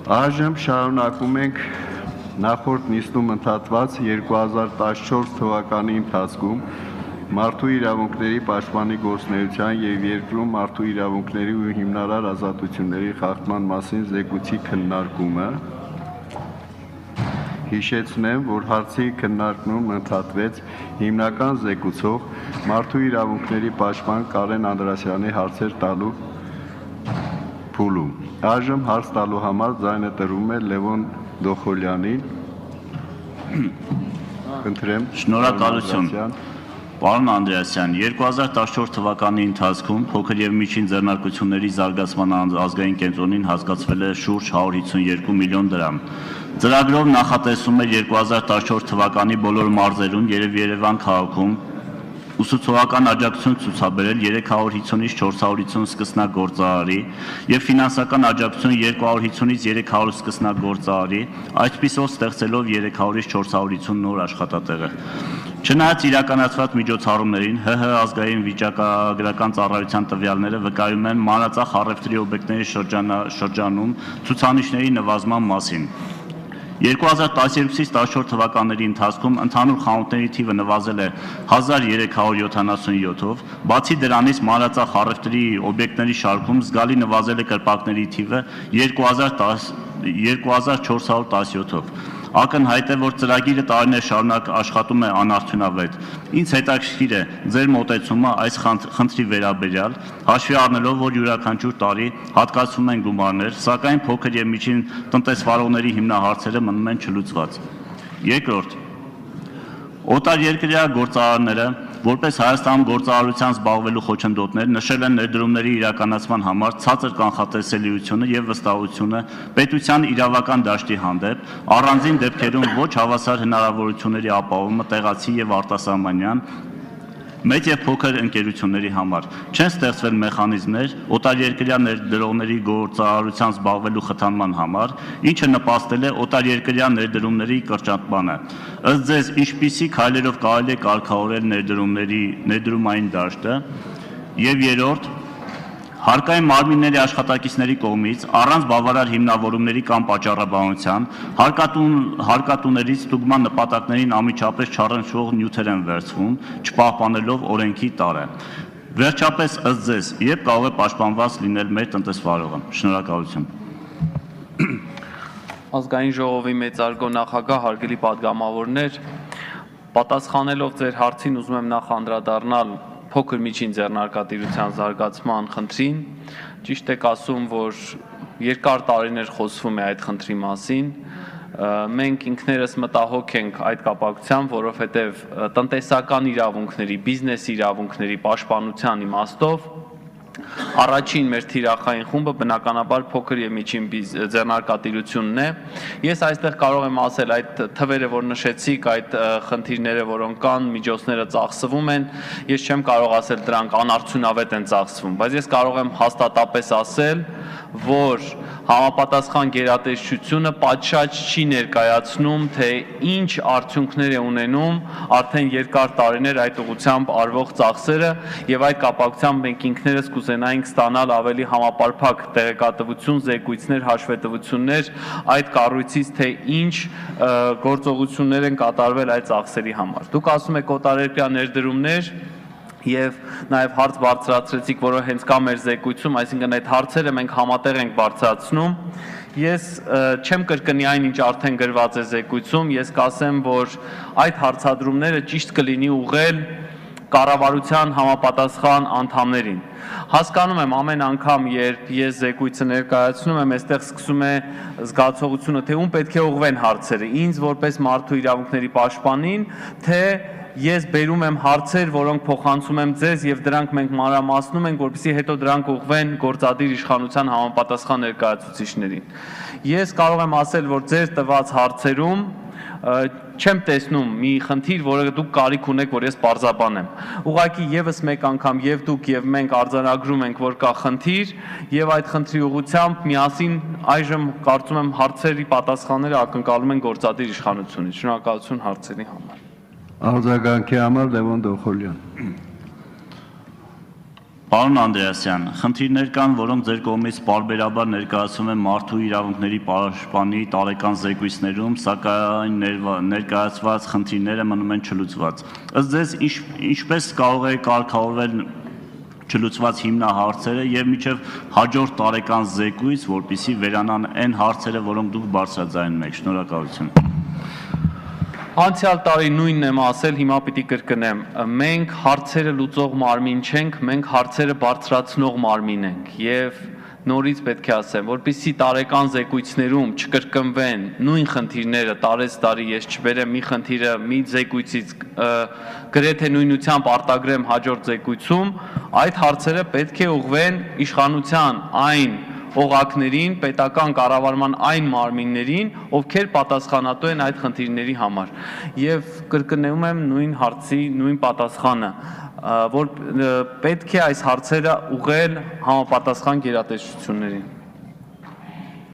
Այժմ շարունակում ենք նախորդ նիստում ընդհատված 2014 թվականի ընթացքում մարդու իրավունքների պաշտպանի գործունեության և երկրում մարդու իրավունքների ու հիմնարար ազատությունների խախտման մասին զեկույցի քննարկումը։ Հիշեցնեմ, որ հարցի քննարկումն ընդհատվեց հիմնական զեկուցող մարդու իրավունքների պաշտպան Կարեն Անդրեասյանի հարցեր տալու փուլում։ Այժմ հարց տալու համար ձայնը տրվում է Լևոն Դոխոլյանին։ Խնդրեմ։ Շնորհակալություն։ Պարոն Անդրեասյան, 2014 թվականի ընթացքում փոքր և միջին ձեռնարկությունների զարգացման ազգային կենտրոնին հասկացվել է շուրջ 152 միլիոն դրամ։ Ծրագրով նախատեսում է 2014 թվականի բոլոր մարզերում և Երևան քաղաքում ուսուցողական աջակցություն ցուցաբերել 350-ից 450 սկսնագործարարի և ֆինանսական աջակցություն 250-ից 300 սկսնագործարարի, այսպիսով ստեղծելով 300-ից 450 նոր աշխատատեղը։ Չնայած իրականացված միջոցառումներին, ՀՀ ազգային վիճակագրական ծառայության տվյալները վկայում են մանրածախ առևտրի օբյեկտների շրջանում ցուցանիշների նվազման մասին։ 2012-ից 14 թվականների ընթացքում ընդհանուր խանութների թիվը նվազել է 1377-ով, բացի դրանից մանրածախ առևտրի օբյեկտների շարքում զգալի նվազել է կրպակների թիվը 2417-ով։ Ակնհայտ է, որ ծրագիրը տարիներ շարունակ աշխատում է անարդյունավետ։ Ինձ հետաքրքիր է ձեր մոտեցումը այս խնդրի վերաբերյալ, հաշվի առնելով, որ յուրաքանչյուր տարի հատկացվում են գումարներ, սակայն փոքր և միջին տնտեսվարողների հիմնահարցերը մնում են չլուծված։ Երկրորդ, օտարերկրյա գործարարները, որպես Հայաստանում գործարարությամբ զբաղվելու խոչընդոտներ, նշել են ներդրումների իրականացման համար ցածր կանխատեսելիությունը և վստահությունը պետության իրավական դաշտի հանդեպ, առանձին դեպքերում ոչ հավասար հնարավորությունների ապահովումը տեղացի և արտասահմանյան մեծ և փոքր ընկերությունների համար։ Չեն ստեղծվել մեխանիզմներ օտարերկրյա ներդրողների գործարարությամբ զբաղվելու խթանման համար, ինչը նպաստել է օտարերկրյա ներդրումների կրճատմանը։ Ըստ ձեզ, ինչպիսի քայլերով կարելի է կարգավորել ներդրումային դաշտը։ Եվ երրորդ, հարկային մարմինների աշխատակիցների կողմից առանց բավարար հիմնավորումների կամ պատճառաբանության հարկատուներից ստուգման նպատակներին անմիջապես չառընչվող նյութեր են վերցվում, չպահպանելով օրենքի տարը։ Վերջապես, ըստ ձեզ, երբ կարող է պաշտպանված լինել մեր տնտեսվարողը։ Շնորհակալություն։ Ազգային ժողովի մեծարգո նախագահ, հարգելի պատգամավորներ, պատասխանելով ձեր հարցին ուզում եմ նախ անդրադառնալ փոքր միջին ձեռնարկատիրության զարգացման խնդրին։ Ճիշտ եք ասում, որ երկար տարիներ խոսվում է այդ խնդրի մասին։ Մենք ինքներս մտահոգ ենք այդ կապակցությամբ, որովհետև տնտեսական իրավունքների, բիզնես իրավունքների պաշտպանության իմաստով առաջին մեր թիրախային խումբը բնականաբար փոքր և միջին ձեռնարկատիրությունն է։ Ես այստեղ կարող եմ ասել այդ թվերը, որ նշեցիք, այդ խնդիրները, որոնք կան, միջոցները ծախսվում են, ես չեմ կարող ասել դրանք անարդյունավետ են ծախսվում, բայց ես կարող եմ հաստատապես ասել, որ համապատասխան գերատեսչությունը պատշաճ չի ներկայացնում, թե ինչ արդյունքներ է ունենում արդեն երկար տարիներ այդ ուղղությամբ արվող ծախսերը, եւ այդ կապակցությամբ մենք ինքներս կուզենայինք ստանալ ավելի համապարփակ տեղեկատվություն, զեկույցներ, հաշվետվություններ այդ կառույցից, թե ինչ գործողություններ են կատարվել այդ ծախսերի համար։ Դուք ասում եք օտարերկրյա ներդրումներ և նաև հարց բարձրացրեցիք, որը հենց կա մեր զեկույցում, այսինքն այդ հարցերը մենք համատեղ ենք բարձրացնում։ Ես չեմ կրկնի այն, ինչ արդեն գրված է զեկույցում, ես կասեմ, որ այդ հարցադրումները ճիշտ կլինի ուղղել կառավարության համապատասխան անդամներին։ Հասկանում եմ, ամեն անգամ, երբ ես զեկույցը ներկայացնում եմ, այստեղ սկսում է զգացողությունը, թե ում պետք է ուղղվեն հարցերը, ինձ որպես մարդու իրավունքների պաշտպանին, թե ես բերում եմ հարցեր, որոնք փոխանցում եմ ձեզ եւ դրանք մենք մանրամասնում ենք, որպեսզի հետո դրանք ուղղվեն գործադիր իշխանության համապատասխան ներկայացուցիչներին։ Ես կարող եմ ասել, որ ձեր տված հարցերում չեմ տեսնում մի խնդիր, որը դուք կարիք ունեք, որ ես պարզաբանեմ։ Ուղղակի եւս մեկ անգամ եւ դուք եւ մենք արձանագրում ենք, որ կա խնդիր եւ այդ խնդրի ուղղությամբ միասին այժմ կարծում եմ հարցերի պատասխանները ակնկալում են գործադիր իշխանությունից։ Շնորհակալություն հարցերի համար։ Արձագանքի համար Լևոն Դոխոլյան։ Պարոն Անդրեասյան, խնդիրներ կան, որոնք ձեր կողմից պարբերաբար ներկայացվում են մարդու իրավունքների պաշտպանի տարեկան զեկույցներում, սակայն ներկայացված խնդիրները մնում են չլուծված։ Ըստ ձեզ, ինչպես կարող է կարգավորվել չլուծված հիմնահարցերը եւ մինչեւ հաջորդ տարեկան զեկույց, որպեսզի վերանան այն հարցերը, որոնք դուք բարձրաձայնում եք։ Շնորհակալություն։ Անցյալ տարի նույնն եմ ասել, հիմա պիտի կրկնեմ։ Մենք հարցերը լուծող մարմին չենք, մենք հարցերը բարձրացնող մարմին ենք եւ նորից պետք է ասեմ, որպեսզի տարեկան զեկույցներում չկրկնվեն նույն խնդիրները տարեստարի, ես չբերեմ մի խնդիրը մի զեկույցից գրեթե նույնությամբ արտագրեմ հաջորդ զեկույցում, այդ հարցերը պետք է ուղղվեն իշխանության այն օղակներին, պետական կառավարման այն մարմիններին, ովքեր պատասխանատու են այդ խնդիրների համար։ Եվ կրկնում եմ նույն հարցի նույն պատասխանը, որ պետք է այս հարցերը ուղղել համապատասխան գերատեսչություններին։